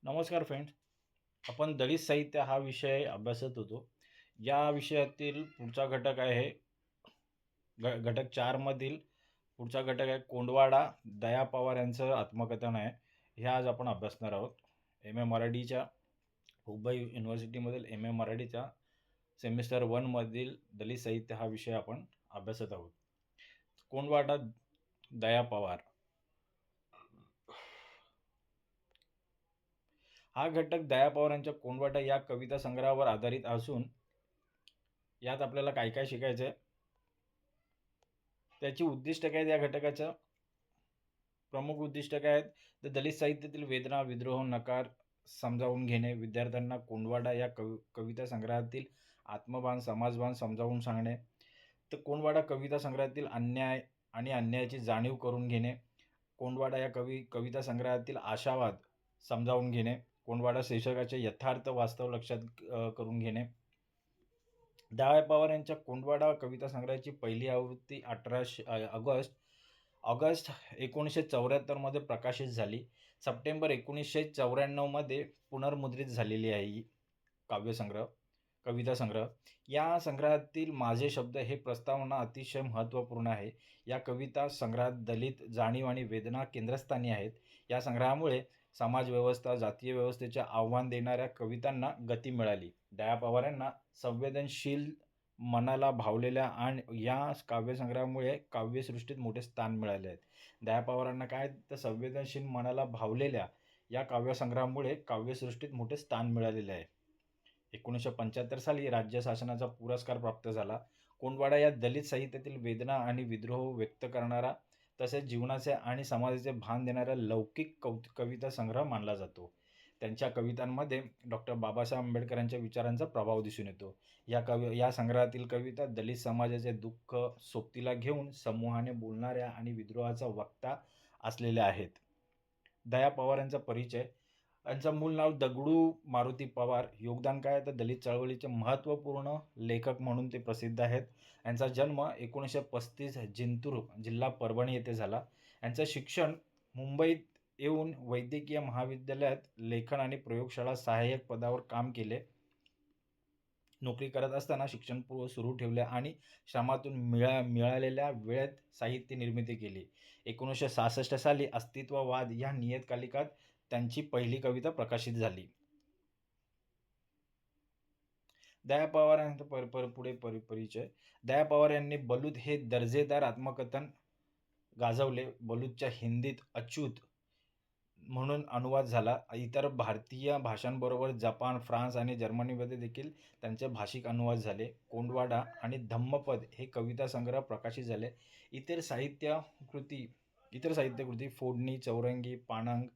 नमस्कार फ्रेंड्स. आपण दलित साहित्य हा विषय अभ्यासत होतो. या विषयातील पुढचा घटक आहे घटक 4 मधील पुढचा घटक आहे कोंडवाडा. दया पवार यांचं आत्मकथन आहे. हे आज आपण अभ्यासणार आहोत. एम ए मराठीच्या हुबळी युनिव्हर्सिटीमधील एम ए मराठीच्या सेमिस्टर 1 मधील दलित साहित्य हा विषय आपण अभ्यासत आहोत. कोंडवाडा दया पवार हा घटक दया पवार यांच्या कोंडवाडा या कविता संग्रहावर आधारित असून यात आपल्याला काय काय शिकायचं आहे, त्याची उद्दिष्ट काय आहेत, या घटकाच्या प्रमुख उद्दिष्ट काय आहेत. तर दलित साहित्यातील वेदना, विद्रोह, नकार समजावून घेणे, विद्यार्थ्यांना कोंडवाडा या कविता संग्रहातील आत्मभान, समाजभान समजावून सांगणे. तर कोंडवाडा कविता संग्रहातील अन्याय आणि अन्यायाची जाणीव करून घेणे, कोंडवाडा या कविता संग्रहातील आशावाद समजावून घेणे, कोंडवाडा शीर्षकाचे यथार्थ वास्तव लक्षात करून घेणे. दया पवार यांच्या कोंडवाडा कविता संग्रहाची पहिली आवृत्ती ऑगस्ट 1974 मध्ये प्रकाशित झाली. सप्टेंबर 1994 मध्ये पुनर्मुद्रित झालेली आहे ही कविता संग्रह. या संग्रहातील माझे शब्द हे प्रस्तावना अतिशय महत्त्वपूर्ण आहे. या कविता संग्रहात दलित जाणीव आणि वेदना केंद्रस्थानी आहेत. या संग्रहामुळे समाजव्यवस्था, जातीय व्यवस्थेचे आव्हान देणाऱ्या कवितांना गती मिळाली. दया पवार यांना संवेदनशील, मनाला भावलेल्या आणि या काव्यसंग्रहामुळे काव्यसृष्टीत मोठे स्थान मिळाले आहेत. दया पवारांना काय तर संवेदनशील, मनाला भावलेल्या या काव्यसंग्रहामुळे काव्यसृष्टीत मोठे स्थान मिळालेले आहे. 1975 साली राज्य शासनाचा पुरस्कार प्राप्त झाला. कोंडवाडा या दलित साहित्यातील वेदना आणि विद्रोह व्यक्त करणारा तसेच जीवनाचे आणि समाजाचे भान देणारा लौकिक कविता संग्रह मानला जातो. त्यांच्या कवितांमध्ये डॉक्टर बाबासाहेब आंबेडकरांच्या विचारांचा प्रभाव दिसून येतो. या संग्रहातील कविता दलित समाजाचे दुःख सोबतीला घेऊन समूहाने बोलणाऱ्या आणि विद्रोहाचा वक्ता असलेल्या आहेत. दया पवार यांचा परिचय. यांचं मूळ नाव दगडू मारुती पवार. योगदान काय तर दलित चळवळीचे महत्त्वपूर्ण लेखक म्हणून ते प्रसिद्ध आहेत. यांचा जन्म 1935 जिंतूर जिल्हा परभणी येथे झाला. यांचं शिक्षण मुंबईत येऊन वैद्यकीय महाविद्यालयात लेखन आणि प्रयोगशाळा सहाय्यक पदावर काम केले. नोकरी करत असताना शिक्षण सुरू ठेवले आणि श्रमातून मिळालेल्या वेळेत साहित्य निर्मिती केली. 1966 साली अस्तित्ववाद या नियतकालिकात त्यांची पहिली कविता प्रकाशित झाली. दया पवार यांचा पुढे परिचय. दया पवार यांनी बलूत हे दर्जेदार आत्मकथन गाजवले. बलूतच्या हिंदीत अच्युत म्हणून अनुवाद झाला. इतर भारतीय भाषांबरोबर जपान, फ्रान्स आणि जर्मनीमध्ये देखील त्यांचे भाषिक अनुवाद झाले. कोंडवाडा आणि धम्मपद हे कविता संग्रह प्रकाशित झाले. इतर साहित्यकृती फोडणी, चौरंगी, पानंग.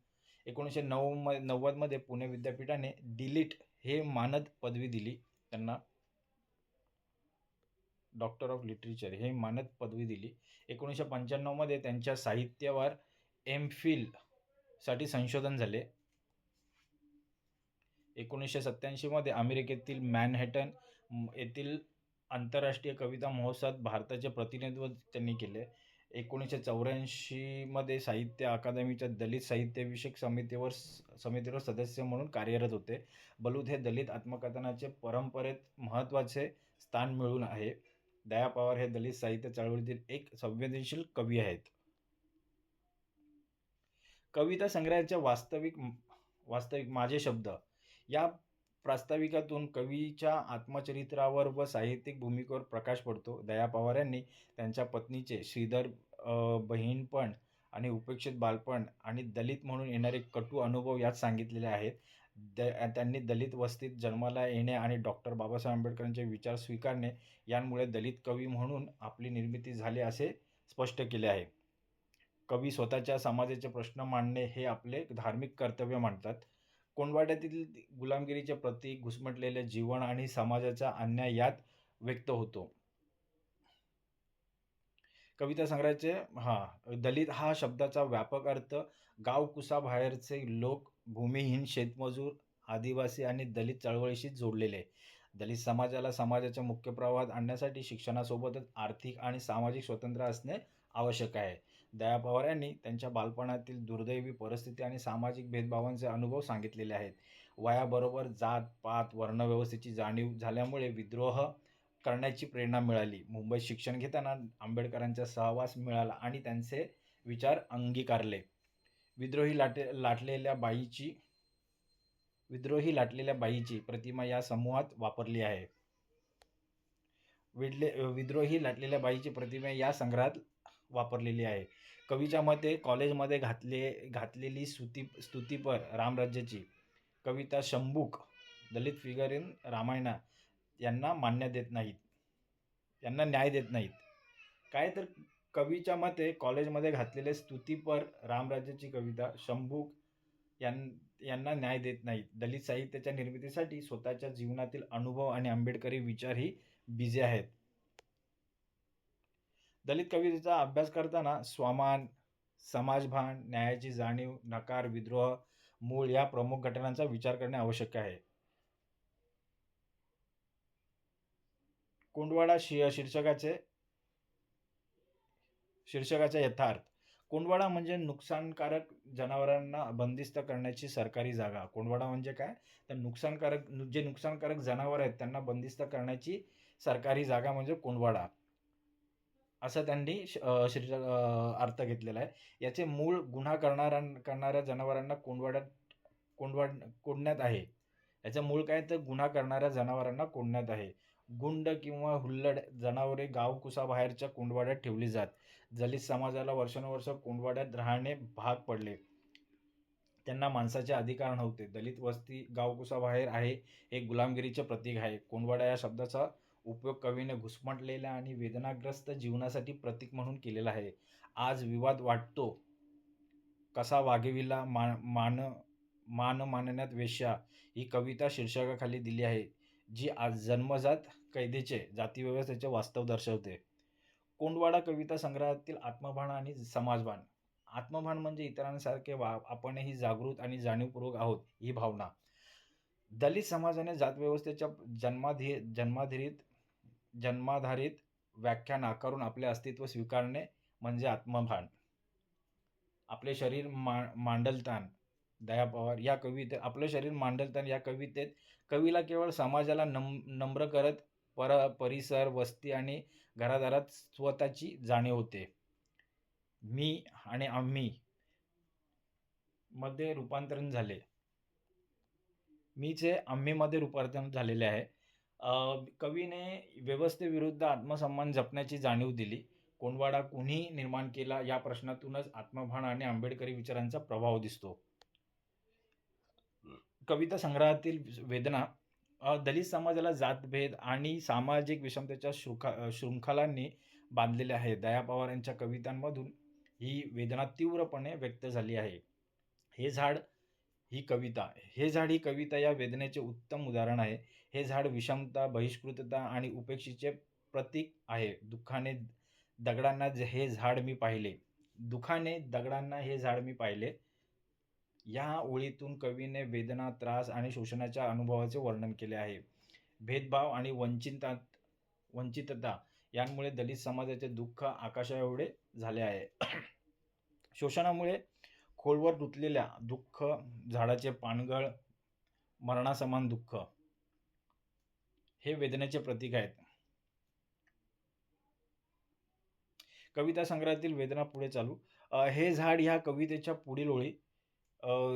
1990 मध्ये पुणे विद्यापीठाने डिलीट हे मानद पदवी दिली त्यांना. डॉक्टर ऑफ लिटरेचर हे मानद पदवी दिली. 1995 मध्ये त्यांच्या साहित्यावर एम.फिल साठी संशोधन झाले. 1987 मध्ये अमेरिकेतील मॅनहॅटन येथील आंतरराष्ट्रीय कविता महोत्सवात भारताचे प्रतिनिधित्व त्यांनी केले. 1984 मध्ये साहित्य अकादमीच्या दलित साहित्यविषयक समितीवर सदस्य म्हणून कार्यरत होते. बलूत हे दलित आत्मकथनाचे परंपरेत महत्त्वाचे स्थान मिळवून आहे. दया पवार हे दलित साहित्य चळवळीतील एक संवेदनशील कवी आहेत. कविता संग्रहाचे वास्तविक माझे शब्द या प्रास्ताविकातून कवीच्या आत्मचरित्रावर व साहित्यिक भूमिकेवर प्रकाश पडतो. दया पवार यांनी त्यांच्या पत्नीचे श्रीधर बहीणपण आणि उपेक्षित बालपण आणि दलित म्हणून येणारे कटू अनुभव यात सांगितलेले आहेत. त्यांनी दलित वस्तीत जन्माला येणे आणि डॉक्टर बाबासाहेब आंबेडकरांचे विचार स्वीकारणे यांमुळे दलित कवी म्हणून आपली निर्मिती झाली असे स्पष्ट केले आहे. कवी स्वतःच्या समाजाचे प्रश्न मांडणे हे आपले धार्मिक कर्तव्य मानतात. कोंडवाड्यातील गुलामगिरीचे प्रतीक, घुसमटलेले जीवन आणि समाजाचा अन्याय यात व्यक्त होतो. कविता संग्रहाचे दलित हा शब्दाचा व्यापक अर्थ गावकुसाबाहेरचे लोक, भूमिहीन, शेतमजूर, आदिवासी आणि दलित चळवळीशी जोडलेले. दलित समाजाला समाजाच्या मुख्य प्रवाहात आणण्यासाठी शिक्षणासोबतच आर्थिक आणि सामाजिक स्वातंत्र्य असणे आवश्यक आहे. दया पवार यांनी त्यांच्या बालपणातील दुर्दैवी परिस्थिती आणि सामाजिक भेदभावांचे अनुभव सांगितलेले आहेत. वयाबरोबर जात, पात, वर्णव्यवस्थेची जाणीव झाल्यामुळे विद्रोह करण्याची प्रेरणा मिळाली. मुंबईत शिक्षण घेताना आंबेडकरांचा सहवास मिळाला आणि त्यांचे विचार अंगीकारले. विद्रोही लाटलेल्या बाईची प्रतिमा या समूहात वापरली आहे. विद्रोही लाटलेल्या बाईची प्रतिमा या संग्रहात वापरलेली आहे. कवीच्या मते कॉलेजमध्ये घातलेली स्तुतिपर रामराज्याची कविता शंभूक, दलित फिगर इन रामायणा यांना न्याय देत नाहीत. काय तर कवीच्या मते कॉलेजमध्ये घातलेले स्तुतिपर रामराज्याची कविता शंभूक यांना न्याय देत नाहीत. दलित साहित्याच्या निर्मितीसाठी स्वतःच्या जीवनातील अनुभव आणि आंबेडकरी विचार ही बिजे आहेत. दलित कवितेचा अभ्यास करताना स्वामान, समाजभान, न्यायाची जाणीव, नकार, विद्रोह, मूळ या प्रमुख घटनांचा विचार करणे आवश्यक आहे. कोंडवाडा शीर्षकाचे यथार्थ. कोंडवाडा म्हणजे नुकसानकारक जनावरांना बंदिस्त करण्याची सरकारी जागा. कोंडवाडा म्हणजे काय? तर नुकसानकारक जनावर आहेत त्यांना बंदिस्त करण्याची सरकारी जागा म्हणजे कोंडवाडा, असं त्यांनी अर्थ घेतलेला आहे. याचे मूळ गुन्हा करणाऱ्या जनावरांना कोंडण्यात आहे. याचं मूळ काय तर गुन्हा करणाऱ्या जनावरांना कोंडण्यात आहे. गुंड किंवा हुल्लड जनावरे गावकुसाबाहेरच्या कोंडवाड्यात ठेवली जात. दलित समाजाला वर्षानुवर्ष कोंडवाड्यात राहणे भाग पडले. त्यांना माणसाचे अधिकार नव्हते. दलित वस्ती गावकुसाबाहेर आहे हे गुलामगिरीचे प्रतीक आहे. कोंडवाडा या शब्दाचा उपयोग कवीने घुसमटलेल्या आणि वेदनाग्रस्त जीवनासाठी प्रतीक म्हणून केलेला आहे. आज विवाद वाटतो कसा वाघेवीला मान मानण्यात वेश्या ही कविता शीर्षकाखाली दिली आहे, जी आज जन्मजात कैदेचे जातीव्यवस्थेचे वास्तव दर्शवते. कोंडवाडा कविता संग्रहातील आत्मभान आणि समाजभान. आत्मभान म्हणजे इतरांसारखे आपणही जागृत आणि जाणीवपूर्वक आहोत ही भावना. दलित समाजाने जातव्यवस्थेच्या जन्माधारित व्याख्या नाकारून आपले अस्तित्व स्वीकारणे म्हणजे आत्मभान. आपले शरीर मांडलतान, दया पवार या कवितेत आपले शरीर मांडलतान या कवितेत कवीला केवळ समाजाला नम्र करत परिसर, वस्ती आणि घरादारात स्वतःची जाणीव होते. मी आणि आम्ही मध्ये रूपांतरण झाले. मीचे आम्हीमध्ये रूपांतरण झालेले आहे. कवीने व्यवस्थेविरुद्ध आत्मसन्मान जपण्याची जाणीव दिली. कोंडवाडा कुणी निर्माण केला या प्रश्नातूनच आत्मभान आणि आंबेडकरी विचारांचा प्रभाव दिसतो. कविता संग्रहातील वेदना दलित समाजाला जातभेद आणि सामाजिक विषमतेच्या शृंखलांनी बांधलेले आहे. दया पवार यांच्या कवितांमधून ही वेदना तीव्रपणे व्यक्त झाली आहे. हे झाड ही कविता या वेदनेचे उत्तम उदाहरण आहे. हे झाड विषमता, बहिष्कृतता आणि उपेक्षेचे प्रतीक आहे. दुःखाने दगडांना हे झाड मी पाहिले. या ओळीतून कवीने वेदना, त्रास आणि शोषणाच्या अनुभवाचे वर्णन केले आहे. भेदभाव आणि वंचितता यांमुळे दलित समाजाचे दुःख आकाशाएवढे झाले आहे. शोषणामुळे खोलवर रुतलेल्या दुःख, झाडाचे पानगळ, मरणासमान दुःख हे वेदनेचे प्रतीक आहेत. कविता संग्रहातील वेदना पुढे चालू. हे झाड ह्या कवितेच्या पुढील ओळी.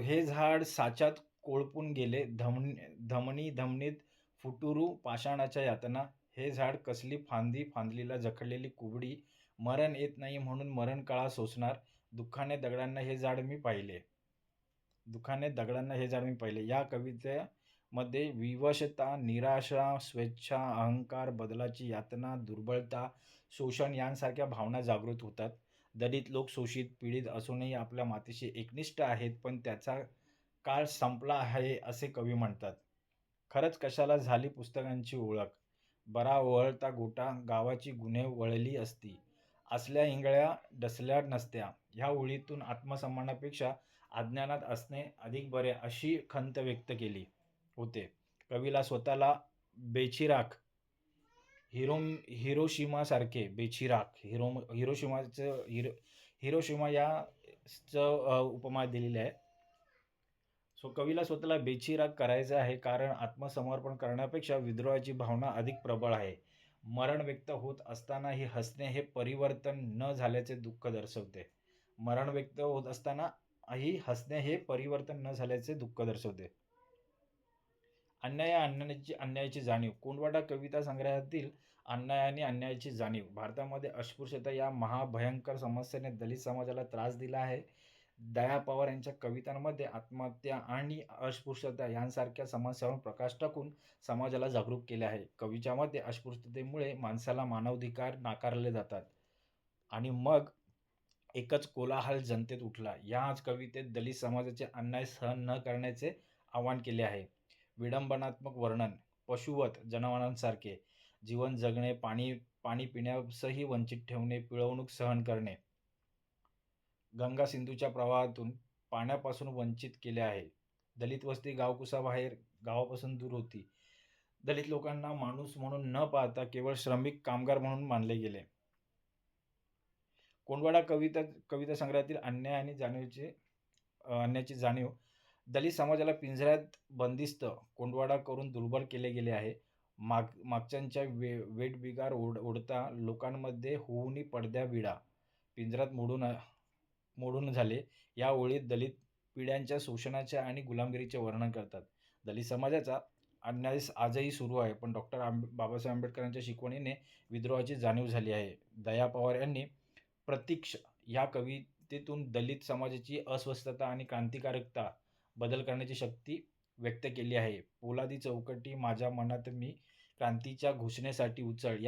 हे झाड साच्यात कोळपून गेले, धमनीत फुटुरू पाषाणाच्या यातना. हे झाड कसली फांदी, फांदलीला जखडलेली कुबडी, मरण येत नाही म्हणून मरणकळा सोसणार. दुःखाने दगडांना हे झाड मी पाहिले. या कवितेमध्ये विवशता, निराशा, स्वेच्छा, अहंकार, बदलाची यातना, दुर्बलता, शोषण यांसारख्या भावना जागृत होतात. दलित लोक शोषित, पीडित असूनही आपल्या मातीशी एकनिष्ठ आहेत, पण त्याचा काळ संपला आहे असे कवी म्हणतात. खरंच कशाला झाली पुस्तकांची ओळख, बरा वळता गोटा, गावाची गुन्हे वळली असती, असल्या इंगळ्या डसल्या नसत्या. ह्या ओळीतून आत्मसन्मानापेक्षा अज्ञानात असणे अधिक बरे अशी खंत व्यक्त केली होते. कवीला स्वतःला बेचिराख हिरोशिमासारखे हिरोशिमा या उपमा दिलेली आहे. कवीला स्वतःला बेचिराग करायचा आहे, कारण आत्मसमर्पण करण्यापेक्षा विद्रोहाची भावना अधिक प्रबळ आहे. मरण व्यक्त होत असतानाही हसणे हे परिवर्तन न झाल्याचे दुःख दर्शवते. मरण व्यक्त होत असतानाही हसणे हे परिवर्तन न झाल्याचे दुःख दर्शवते. अन्यायाची जाणीव. कोंडवाडा कविता संग्रहातील अन्याय आणि अन्यायाची जाणीव. भारतामध्ये अस्पृश्यता या महाभयंकर समस्येने दलित समाजाला त्रास दिला आहे. दया पवार यांच्या कवितांमध्ये आत्महत्या आणि अस्पृश्यता यांसारख्या समस्यांवर प्रकाश टाकून समाजाला जागरूक केले आहे. कवीच्या मते अस्पृश्यतेमुळे माणसाला मानवाधिकार नाकारले जातात आणि मग एकच कोलाहल जनतेत उठला. याच कवितेत दलित समाजाचे अन्याय सहन न करण्याचे आवाहन केले आहे. विडंबनात्मक वर्णन. पशुवत जनावरांसारखे जीवन जगणे, पाणी पिण्यासही वंचित ठेवणे, पिळवणूक सहन करणे. गंगा सिंधूच्या प्रवाहातून पाण्यापासून वंचित केले आहे. दलित वस्ती गावकुसाबाहेर गावापासून दूर होती. दलित लोकांना माणूस म्हणून न पाहता केवळ श्रमिक कामगार म्हणून मानले गेले. कोंडवाडा कविता संग्रहातील अन्यायाची जाणीव. दलित समाजाला पिंजऱ्यात बंदिस्त कोंडवाडा करून दुर्बल केले गेले आहे. मागच्यांच्या वेठबिगार ओढता लोकांमध्ये होऊनी पडद्या विडा पिंजऱ्यात मोडून झाले. या ओळीत दलित पिढ्यांच्या शोषणाचे आणि गुलामगिरीचे वर्णन करतात. दलित समाजाचा अन्याय आजही सुरू आहे, पण बाबासाहेब आंबेडकरांच्या शिकवणीने विद्रोहाची जाणीव झाली आहे. दया पवार यांनी प्रतीक्ष या कवितेतून दलित समाजाची अस्वस्थता आणि क्रांतिकारकता बदल करण्याची शक्ती व्यक्त केली आहे. पोलादी चौकटी माझ्या मनात मी क्रांतीच्या घोषणेसाठी उचल.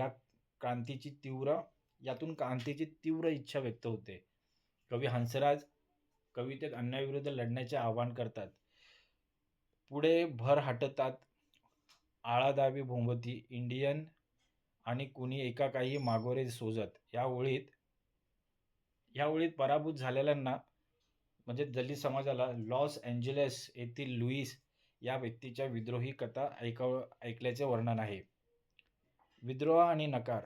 यातून क्रांतीची तीव्र इच्छा व्यक्त होते. कवी हंसराज कवितेत अन्यायाविरुद्ध लढण्याचे आवाहन करतात. पुढे भर हटतात आळा दावी भोंगती इंडियन आणि कुणी एका काही मागोरे सोजत. या ओळीत पराभूत झालेल्यांना म्हणजे दलित समाजाला लॉस एंजेलिस येथील लुईस या व्यक्तीच्या विद्रोही कथा ऐकल्याचे वर्णन आहे. विद्रोह आणि नकार.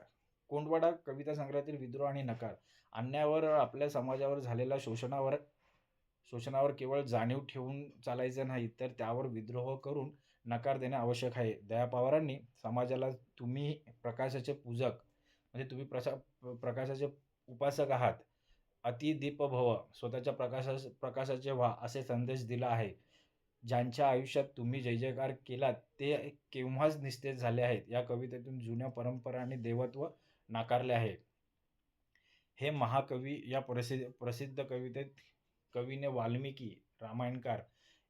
कोंडवाडा कविता संग्रहातील विद्रोह आणि नकार. अन्यायावर आपल्या समाजावर झालेल्या शोषणावर केवळ जाणीव ठेवून चालायचं नाही, तर त्यावर विद्रोह करून नकार देणे आवश्यक आहे. दया पवारांनी समाजाला तुम्ही प्रकाशाचे पूजक म्हणजे तुम्ही प्रकाशाचे उपासक आहात, अतिदीप भव, स्वतःच्या प्रकाशाचे व्हा असे संदेश दिला आहे. ज्यांच्या आयुष्यात तुम्ही जय जयकार केलात ते केव्हाच निस्तेज झाले आहेत. या कवितेतून जुन्या परंपरा आणि देवत्व नाकारले आहे. हे महाकवी. या प्रसिद्ध कवितेत कवीने वाल्मिकी रामायणकार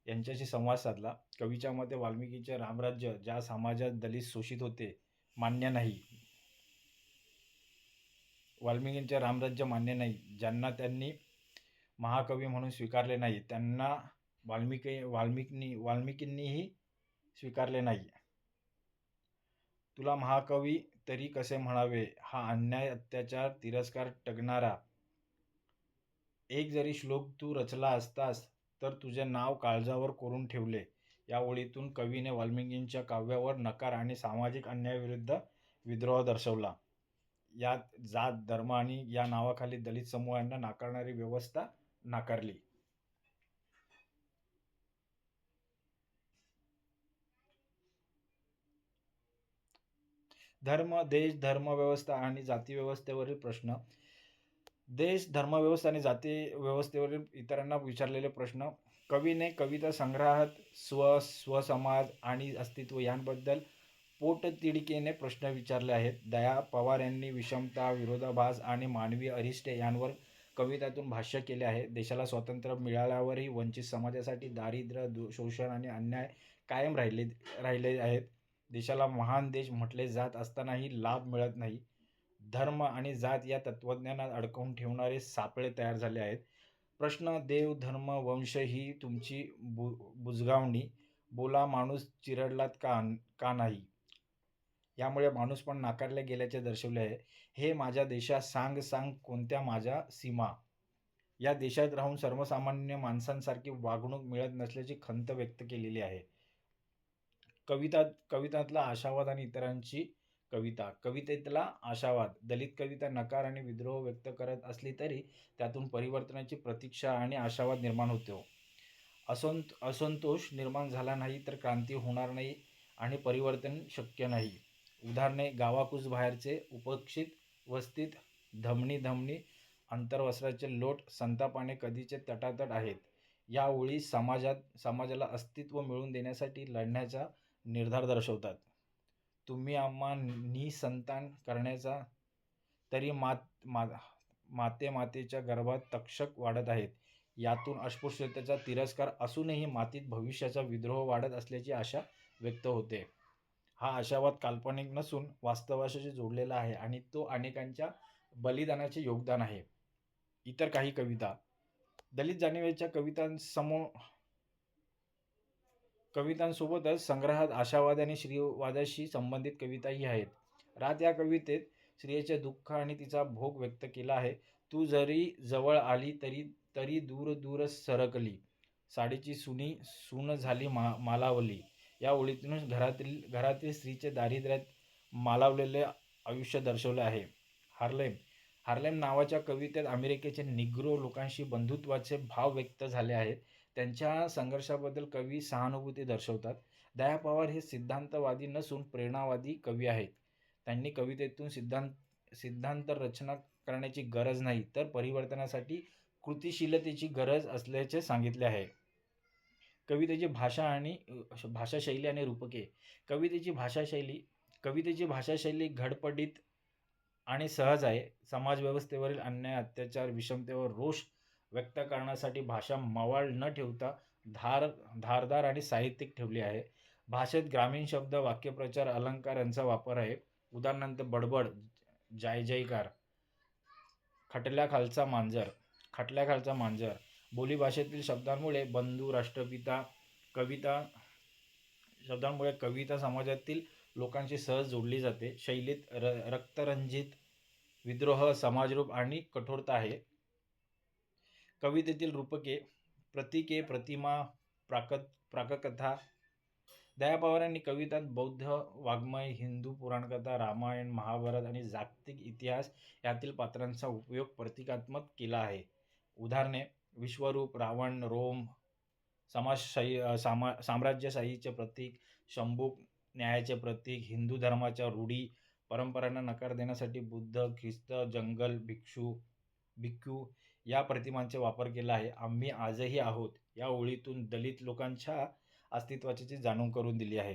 यांच्याशी संवाद साधला. कवीच्या मते वाल्मिकीचे रामराज्य ज्या समाजात दलित शोषित होते मान्य नाही. वाल्मिकींचे रामराज्य मान्य नाही. ज्यांना त्यांनी महाकवी म्हणून स्वीकारले नाही त्यांना वाल्मिकींनीही स्वीकारले नाही. तुला महाकवी तरी कसे म्हणावे, हा अन्याय अत्याचार तिरस्कार टगणारा. एक जरी श्लोक तू रचला असतास तर तुझे नाव काळजावर कोरून ठेवले. या ओळीतून कवीने वाल्मिकींच्या काव्यावर नकार आणि सामाजिक अन्यायाविरुद्ध विद्रोह दर्शवला. यात जात धर्म आणि या नावाखाली दलित समूहांना नाकारणारी व्यवस्था नाकारली. देश, धर्मव्यवस्था आणि जातीव्यवस्थेवरील प्रश्न. देश, धर्मव्यवस्था आणि जाती व्यवस्थेवरील इतरांना विचारलेले प्रश्न. कवीने कविता संग्रहात स्वसमाज आणि अस्तित्व यांबद्दल पोटतिडकीने प्रश्न विचारले आहेत. दया पवार यांनी विषमता, विरोधाभास आणि मानवी अरिष्टे यांवर कवितातून भाष्य केले आहे. देशाला स्वातंत्र्य मिळाल्यावरही वंचित समाजासाठी दारिद्र्य, शोषण आणि अन्याय कायम राहिले आहेत. देशाला महान देश म्हटले जात असतानाही लाभ मिळत नाही. धर्म आणि जात या तत्त्वज्ञानात अडकवून ठेवणारे सापळे तयार झाले आहेत. प्रश्न. देव, धर्म, वंश ही तुमची बुजगावणी. बोला, माणूस चिरडलात का नाही? यामुळे माणूस पण नाकारले गेल्याचे दर्शवले आहे. हे माझ्या देशात सांग कोणत्या माझ्या सीमा. या देशात राहून सर्वसामान्य माणसांसारखी वागणूक मिळत नसल्याची खंत व्यक्त केलेली आहे. कवितातला आशावाद आणि इतरांची कविता. कवितेतला आशावाद. दलित कविता नकार आणि विद्रोह व्यक्त करत असली तरी त्यातून परिवर्तनाची प्रतीक्षा आणि आशावाद निर्माण होतो. असंतोष निर्माण झाला नाही तर क्रांती होणार नाही आणि परिवर्तन शक्य नाही. उदाहरणे: गावाकूच बाहेरचे उपेक्षित वस्तीत धमनी धमनी अंतर्वस्त्राचे लोट संतापाने कधीचे तटातट आहेत. या ओळी समाजाला अस्तित्व मिळवून देण्यासाठी लढण्याचा निर्धार दर्शवतात. तुम्ही आम्हा निसंतान करण्याचा तरी मातेच्या गर्भात तक्षक वाढत आहेत. यातून अस्पृश्यतेचा तिरस्कार असूनही मातीत भविष्याचा विद्रोह वाढत असल्याची आशा व्यक्त होते. हा आशावाद काल्पनिक नसून वास्तवाशी जोडलेला आहे आणि तो अनेकांच्या बलिदानाचे योगदान आहे. इतर काही कविता. दलित जाणिवेच्या कवितांसोबतच संग्रहात आशावाद आणि स्त्रीवादाशी संबंधित कविताही आहेत. रात या कवितेत स्त्रियेचे दुःख आणि तिचा भोग व्यक्त केला आहे. तू जरी जवळ आली तरी दूर दूर सरकली, साडीची सून झाली मालावली. या ओळीतून घरातील स्त्रीचे दारिद्र्यात मालावलेले आयुष्य दर्शवले आहे. हार्लेम नावाच्या कवितेत अमेरिकेचे निग्रो लोकांशी बंधुत्वाचे भाव व्यक्त झाले आहेत. त्यांच्या संघर्षाबद्दल कवी सहानुभूती दर्शवतात. दया पवार हे सिद्धांतवादी नसून प्रेरणावादी कवी आहेत. त्यांनी कवितेतून सिद्धांत रचना करण्याची गरज नाही तर परिवर्तनासाठी कृतिशीलतेची गरज असल्याचे सांगितले आहे. कवितेची भाषाशैली आणि रूपके. कवितेची भाषाशैली घडपडीत आणि सहज आहे. समाजव्यवस्थेवरील अन्याय, अत्याचार, विषमतेवर रोष व्यक्त करण्यासाठी भाषा मवाळ न ठेवता धारदार आणि साहित्यिक ठेवली आहे. भाषेत ग्रामीण शब्द, वाक्यप्रचार, अलंकार यांचा वापर आहे. उदाहरणार्थ बडबड, जयजयकार, खटल्याखालचा मांजर. बोलीभाषेतील शब्दांमुळे बंधू, राष्ट्रपिता कविता समाजातील लोकांशी सहज जोडली जाते. शैलीत रक्तरंजित, विद्रोह, समाजरूप आणि कठोरता आहे. कवितेतील रूपके: प्रतीके, प्रतिमा, प्राककथा. दया पवार यांनी कवितांत बौद्ध वाङ्मय, हिंदू पुराणकथा, रामायण, महाभारत आणि जागतिक इतिहास यातील पात्रांचा उपयोग प्रतिकात्मक केला आहे. उदाहरणे: विश्वरूप, रावण, रोम, साम्राज्यशाहीचे प्रतीक, शंभूक, न्यायाचे प्रतीक, हिंदू धर्माच्या रूढी, परंपरांना नकार देण्यासाठी बुद्ध, ख्रिस्त, जंगल, भिक्खू या प्रतिमांचा वापर केला आहे. आम्ही आजही आहोत या ओळीतून दलित लोकांच्या अस्तित्वाची जाणीव करून दिली आहे.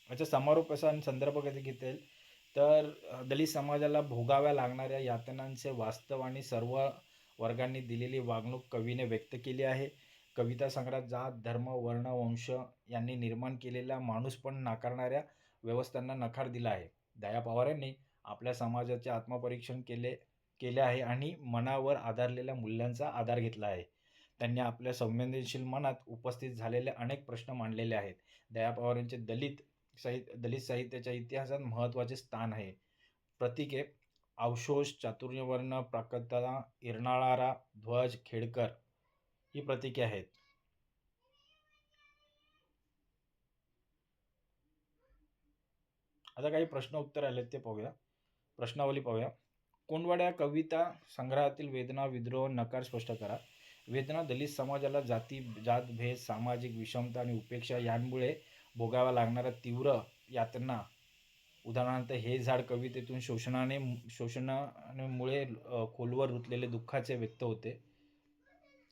याचा समारोप कसा आणि संदर्भ कधी घेता येईल तर दलित समाजाला भोगाव्या लागणाऱ्या यातनांचे वास्तव आणि सर्व वर्गांनी दिलेली वागणूक कवीने व्यक्त केली आहे. कविता संग्रहात जात, धर्म, वर्ण, वंश यांनी निर्माण केलेल्या माणूसपण नाकारणाऱ्या व्यवस्थांना नकार दिला आहे. दया पवार यांनी आपल्या समाजाचे आत्मपरीक्षण केले आहे आणि मनावर आधारलेल्या मूल्यांचा आधार घेतला आहे. त्यांनी आपल्या संवेदनशील मनात उपस्थित झालेले अनेक प्रश्न मांडलेले आहेत. दया पवार यांचे दलित साहित्याच्या इतिहासात महत्त्वाचे स्थान आहे. प्रतीके: अवशोष, चातुर्यवर्ण, प्राकता, इरणाळा, ध्वज, खेडकर ही प्रतीके आहेत. आता काही प्रश्न उत्तर आले ते पाहूया. प्रश्नावली पाहूया. कोंडवाडा कविता संग्रहातील वेदना, विद्रोह, नकार स्पष्ट करा. वेदना: दलित समाजाला जातभेद, सामाजिक विषमता आणि उपेक्षा यांमुळे भोगाव्या लागणाऱ्या तीव्र यातना. उदाहरणार्थ हे झाड कवितेतून शोषणामुळे खोलवर रुतलेले दुःखाचे व्यक्त होते.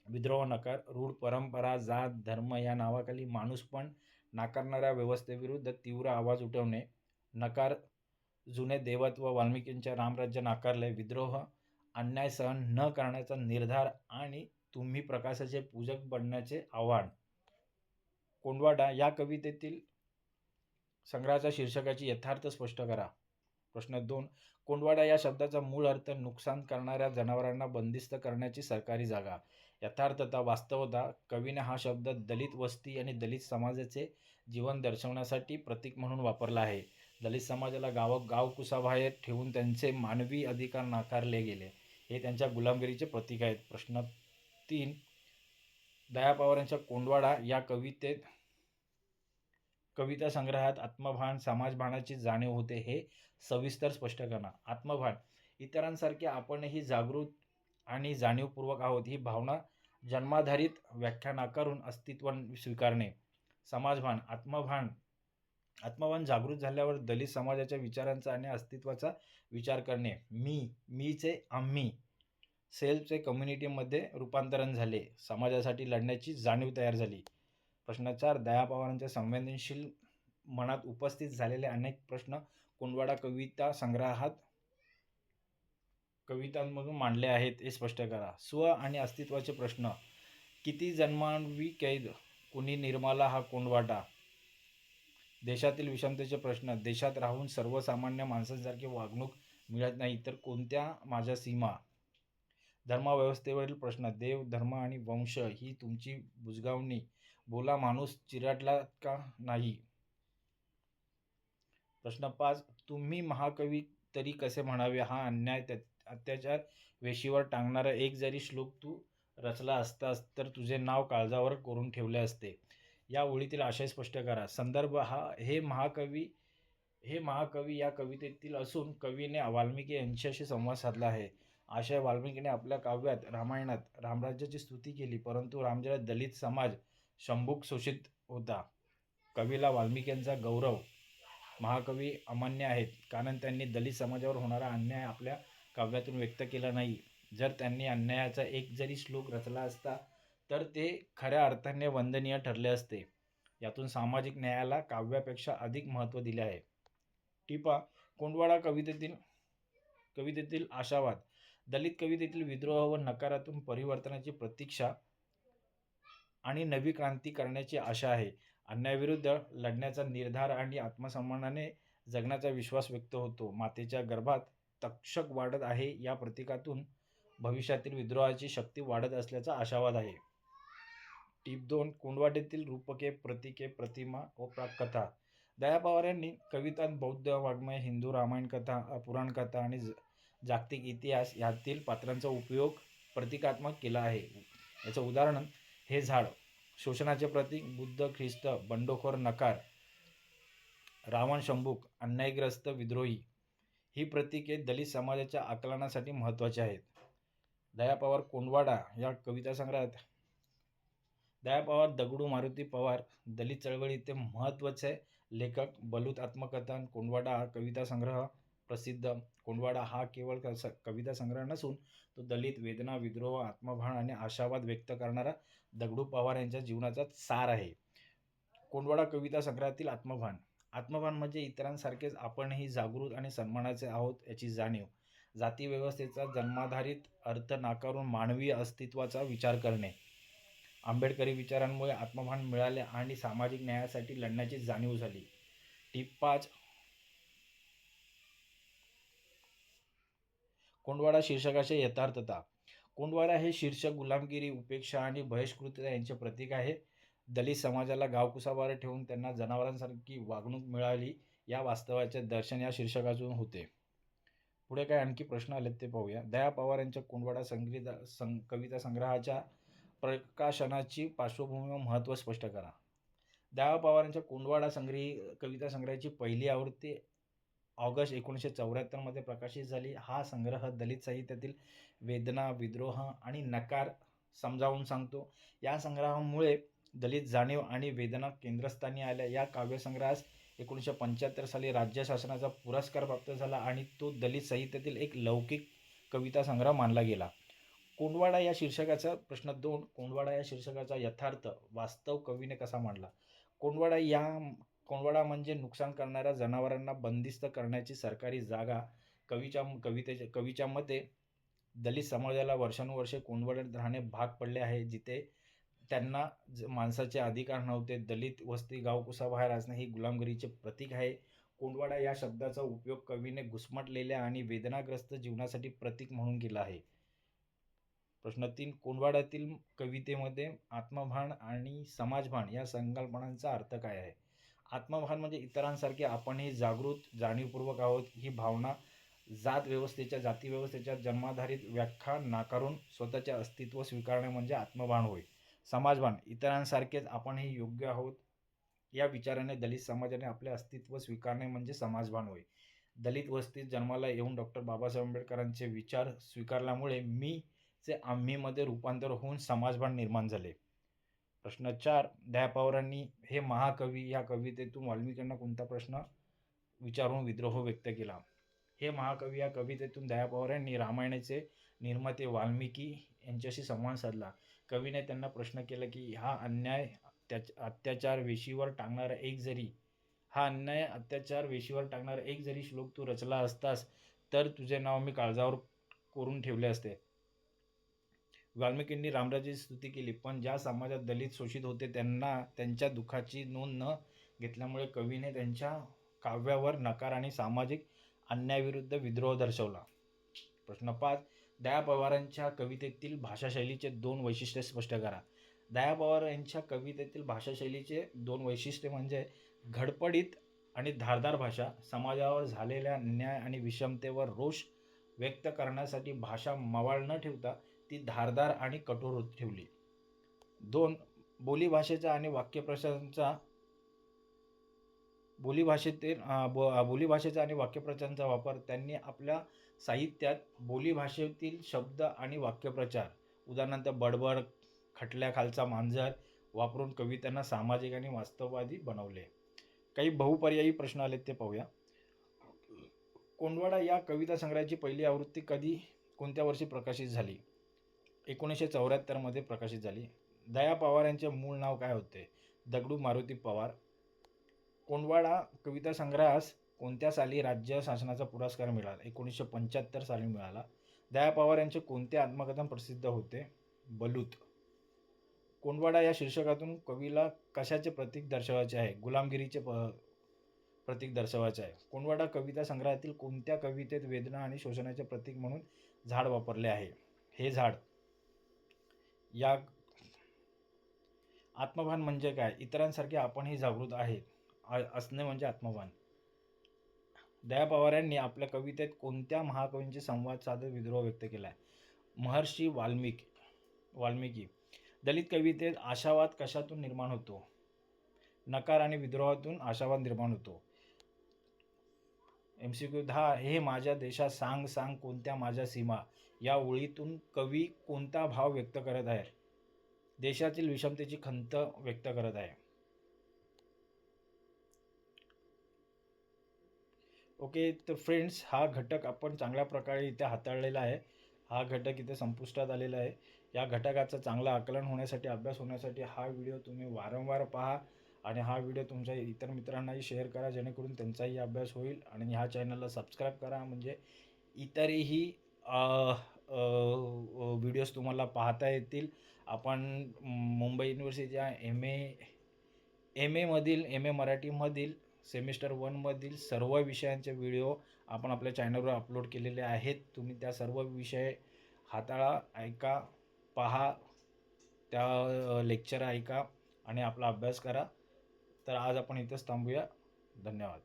विद्रोह, नकार: रूढ परंपरा, जात, धर्म या नावाखाली माणूसपण नाकारणाऱ्या व्यवस्थेविरुद्ध तीव्र आवाज उठवणे. नकार: जुने देवत्व, वाल्मिकींच्या रामराज्य नाकारले. विद्रोह: अन्याय सहन न करण्याचा निर्धार आणि तुम्ही प्रकाशाचे पूजक बनण्याचे आव्हान. कोंडवाडा या कवितेतील संग्रहाच्या शीर्षकाची यथार्थ स्पष्ट करा. प्रश्न 2. कोंडवाडा या शब्दाचा मूळ अर्थ नुकसान करणाऱ्या जनावरांना बंदिस्त करण्याची सरकारी जागा. यथार्थता, वास्तवता: कवीने हा शब्द दलित वस्ती आणि दलित समाजाचे जीवन दर्शवण्यासाठी प्रतीक म्हणून वापरला आहे. दलित समाजाला गावकुसाबाहेर ठेवून त्यांचे मानवी अधिकार नाकारले गेले, हे त्यांच्या गुलामगिरीचे प्रतीक आहेत. प्रश्न 3. दया पवार यांच्या कोंडवाडा या कविता संग्रहात आत्मभान, समाजभानाची जाणीव होते हे सविस्तर स्पष्ट करा. आत्मभान, इतरांसारखे आपणही जागृत आणि जाणीवपूर्वक आहोत ही भावना जन्माधारित व्याख्या नाकारून अस्तित्व स्वीकारणे. समाजभान, आत्मभान जागृत झाल्यावर दलित समाजाच्या विचारांचा आणि अस्तित्वाचा विचार करणे. मीचे आम्ही, सेल्फचे कम्युनिटीमध्ये रूपांतरण झाले. समाजासाठी लढण्याची जाणीव तयार झाली. प्रश्न 4. दया पवारांच्या संवेदनशील मनात उपस्थित झालेले अनेक प्रश्न कुंडवाडा कविता संग्रहात कवितांमधून मांडले आहेत हे स्पष्ट करा. स्व आणि अस्तित्वाचे प्रश्न. किती जन्मांवी कैद, कुणी निर्माला हा कुंडवाडा. देशातील विषमतेचे प्रश्न. देशात राहून सर्वसामान्य माणसांसारखी वागणूक मिळत नाही तर कोणत्या माझ्या सीमा. धर्मव्यवस्थेवरील प्रश्न. देव, धर्म आणि वंश ही तुमची बुजगावणी. बोला, माणूस चिरडला का नाही. प्रश्न 5. तुम्ही महाकवी तरी कसे म्हणावे. हा अन्याय अत्याचार वेशीवर टांगणारा एक जरी श्लोक तू रचला असतास तर तुझे नाव काळजावर कोरून ठेवले असते. या ओळीतील आशय स्पष्ट करा. संदर्भ. हे महाकवी या कवितेतील असून कवीने वाल्मिकी यांच्याशी संवाद साधला आहे. आशय. वाल्मिकीने आपल्या काव्यात रामायणात रामराज्याची स्तुती केली, परंतु रामजयात दलित समाज शंभूक शोषित होता. कवीला वाल्मिकींचा गौरव. महाकवी अमान्य आहेत कारण त्यांनी दलित समाजावर होणारा अन्याय आपल्या काव्यातून व्यक्त केला नाही. जर त्यांनी अन्यायाचा एक जरी श्लोक रचला असता तर ते खऱ्या अर्थाने वंदनीय ठरले असते. यातून सामाजिक न्यायाला काव्यापेक्षा अधिक महत्त्व दिले आहे. टिपा. कुंडवाडा कवितेतील आशावाद. दलित कवितेतील विद्रोह व नकारातून परिवर्तनाची प्रतीक्षा आणि नवी क्रांती करण्याची आशा आहे. अन्यायाविरुद्ध लढण्याचा निर्धार आणि आत्मसन्मानाने जगण्याचा विश्वास व्यक्त होतो. मातेच्या गर्भात तक्षक वाढत आहे या प्रतीकातून भविष्यातील विद्रोहाची शक्ती वाढत असल्याचा आशावाद आहे. टिप 2. कुंडवाड्यातील रूपके, प्रतीके, प्रतिमा व कथा. दया पवार यांनी कवितांत बौद्ध वाङ्मय, हिंदू रामायण कथा, पुराणकथा आणि जागतिक इतिहास यातील पात्रांचा उपयोग प्रतिकात्मक केला आहे. याचं उदाहरण. हे झाड शोषणाचे प्रतीक, बुद्ध ख्रिस्त बंडखोर नकार, रावण शंभूक अन्यायग्रस्त विद्रोही. ही प्रतीके दलित समाजाच्या आकलनासाठी महत्त्वाची आहेत. दया पवार कुंडवाडा या कविता संग्रहात. दया पवार दगडू मारुती पवार दलित चळवळीचे महत्त्वाचे लेखक. बलूत आत्मकथन. कुंडवाडा हा कविता संग्रह प्रसिद्ध. कुंडवाडा हा केवळ कविता संग्रह नसून तो दलित वेदना, विद्रोह, आत्मभान आणि आशावाद व्यक्त करणारा दगडू पवार यांच्या जीवनाचा सार आहे. कुंडवाडा कविता संग्रहातील आत्मभान. आत्मभान म्हणजे इतरांसारखेच आपणही जागृत आणि सन्मानाचे आहोत याची जाणीव. जाती व्यवस्थेचा जन्माधारित अर्थ नाकारून मानवीय अस्तित्वाचा विचार करणे. आंबेडकरी विचारांमुळे आत्मभान मिळाले आणि सामाजिक न्यायासाठी लढण्याची जाणीव झाली. टिप 5. कुंडवाडा शीर्षकाची यथार्थता. कुंडवाडा हे शीर्षक गुलामगिरी, उपेक्षा आणि बहिष्कृतता यांचे प्रतीक आहे. दलित समाजाला गावकुसावर ठेवून त्यांना जनावरांसारखी वागणूक मिळाली या वास्तवाचे दर्शन या शीर्षकातून होते. पुढे काय आणखी प्रश्न आलेत ते पाहूया. दया पवार यांच्या कुंडवाडा कविता संग्रहाच्या प्रकाशनाची पार्श्वभूमी व महत्त्व स्पष्ट करा. दया पवारांच्या कुंडवाडा कविता संग्रहाची पहिली आवृत्ती ऑगस्ट 1974 मध्ये प्रकाशित झाली. हा संग्रह दलित साहित्यातील वेदना, विद्रोह आणि नकार समजावून सांगतो. या संग्रहामुळे दलित जाणीव आणि वेदना केंद्रस्थानी आल्या. या काव्यसंग्रहास 1975 साली राज्य शासनाचा पुरस्कार प्राप्त झाला आणि तो दलित साहित्यातील एक लौकिक कविता संग्रह मानला गेला. कुंडवाडा या शीर्षकाचा. प्रश्न 2. कुंडवाडा या शीर्षकाचा यथार्थ वास्तव कवीने कसा मांडला. कुंडवाडा म्हणजे नुकसान करणाऱ्या जनावरांना बंदिस्त करण्याची सरकारी जागा. कवीच्या मते दलित समाजाला वर्षानुवर्षे कुंडवाड्यात राहणे भाग पडले आहे जिथे त्यांना माणसाचे अधिकार नव्हते. दलित वस्ती गावकुसाबाहेर असणे ही गुलामगिरीचे प्रतीक आहे. कुंडवाडा या शब्दाचा उपयोग कवीने घुसमटलेल्या आणि वेदनाग्रस्त जीवनासाठी प्रतीक म्हणून केला आहे. प्रश्न 3. कुंडवाड्यातील कवितेमध्ये आत्मभान आणि समाजभान या संकल्पनांचा अर्थ काय आहे. आत्मभान म्हणजे इतरांसारखे आपणही जागृत, जाणीवपूर्वक आहोत ही भावना जाती व्यवस्थेच्या जन्माधारित व्याख्या नाकारून स्वतःचे अस्तित्व स्वीकारणे म्हणजे आत्मभान होय. समाजभान. इतरांसारखेच आपणही योग्य आहोत या विचाराने दलित समाजाने आपले अस्तित्व स्वीकारणे म्हणजे समाजभान होय. दलित वस्तीत जन्माला येऊन डॉक्टर बाबासाहेब आंबेडकरांचे विचार स्वीकारल्यामुळे मी चे आम्हीमध्ये रूपांतर होऊन समाजभान निर्माण झाले. प्रश्न 4. दया पवारांनी हे महाकवी या कवितेतून वाल्मिकांना कोणता प्रश्न विचारून विद्रोह व्यक्त केला? हे महाकवी या कवितेतून दया पवार यांनी रामायणाचे निर्माते वाल्मिकी यांच्याशी संवाद साधला. कवीने त्यांना प्रश्न केला की हा अन्याय अत्याचार वेशीवर टाकणारा एक जरी श्लोक तू रचला असतास तर तुझे नाव मी काळजावर कोरून ठेवले असते. वाल्मिकींनी रामराजाची स्तुती केली, पण ज्या समाजात दलित शोषित होते त्यांना त्यांच्या दुःखाची नोंद न घेतल्यामुळे कवीने त्यांच्या काव्यावर नकार आणि सामाजिक अन्यायाविरुद्ध विद्रोह दर्शवला. प्रश्न 5. दया पवारांच्या कवितेतील भाषाशैलीचे 2 वैशिष्ट्ये स्पष्ट करा. दया पवार यांच्या कवितेतील भाषाशैलीचे 2 वैशिष्ट्ये म्हणजे धडपडीत आणि धारदार भाषा. समाजावर झालेल्या अन्याय आणि विषमतेवर रोष व्यक्त करण्यासाठी भाषा मवाळ न ठेवता ती धारदार आणि कठोर ठेवली. 2. बोलीभाषेचा आणि वाक्यप्रचारांचा वापर. त्यांनी आपल्या साहित्यात बोलीभाषेतील शब्द आणि वाक्यप्रचार, उदाहरणार्थ बडबड, खटल्याखालचा मांजर वापरून कवितांना सामाजिक आणि वास्तववादी बनवले. काही बहुपर्यायी प्रश्न आलेत ते पाहूया. कोंडवाडा या कविता संग्रहाची पहिली आवृत्ती कोणत्या वर्षी प्रकाशित झाली? 1974 मध्ये प्रकाशित झाली. दया पवार यांचे मूळ नाव काय होते? दगडू मारुती पवार. कोंडवाडा कविता संग्रहास कोणत्या साली राज्य शासनाचा पुरस्कार मिळाला? 1975 साली मिळाला. दया पवार यांचे कोणते आत्मकथन प्रसिद्ध होते? बलूत. कोंडवाडा या शीर्षकातून कवीला कशाचे प्रतीक दर्शवायचे आहे? गुलामगिरीचे प्रतीक दर्शवायचे आहे. कोंडवाडा कविता संग्रहातील कोणत्या कवितेत वेदना आणि शोषणाचे प्रतीक म्हणून झाड वापरले आहे? हे झाड. या आत्मभान म्हणजे काय? इतरांसारखे आपणही जागृत असणे म्हणजे आत्मभान. दया पवार यांनी आपल्या कवितेत कोणत्या महाकवींशी संवाद साधत विद्रोह व्यक्त केला? महर्षी वाल्मिकी. दलित कवितेत आशावाद कशातून निर्माण होतो? नकार आणि विद्रोहातून आशावाद निर्माण होतो. MCQ 10. हे माझ्या देशा सांग सांग कोणत्या माझ्या सीमा या ओळीतून कवी कोणता भाव व्यक्त करत आहे? देशातील विषमतेची खंत व्यक्त करत आहे. ओके, तर फ्रेंड्स, हा घटक आपण चांगल्या प्रकारे इथे हाताळलेला आहे. हा घटक इथे संपुष्टात आलेला आहे. या घटकाचं चांगलं आकलन होण्यासाठी, अभ्यास होण्यासाठी हा व्हिडिओ तुम्ही वारंवार पहा आणि हा व्हिडिओ तुमच्या इतर मित्रांनाही शेअर करा, जेणेकरून त्यांचाही अभ्यास होईल. आणि ह्या चॅनलला सबस्क्राईब करा, म्हणजे इतरही व्हिडिओज तुम्हाला पाहता येतील. आपण मुंबई युनिव्हर्सिटीच्या एम ए मराठीमधील सेमिस्टर 1 मधील सर्व विषयांचे व्हिडिओ आपण आपल्या चॅनलवर अपलोड केलेले आहेत. तुम्ही त्या सर्व विषय हाताळा, ऐका, पहा, त्या लेक्चर ऐका आणि आपला अभ्यास करा. तर आज आपण इथेच थांबूया. धन्यवाद.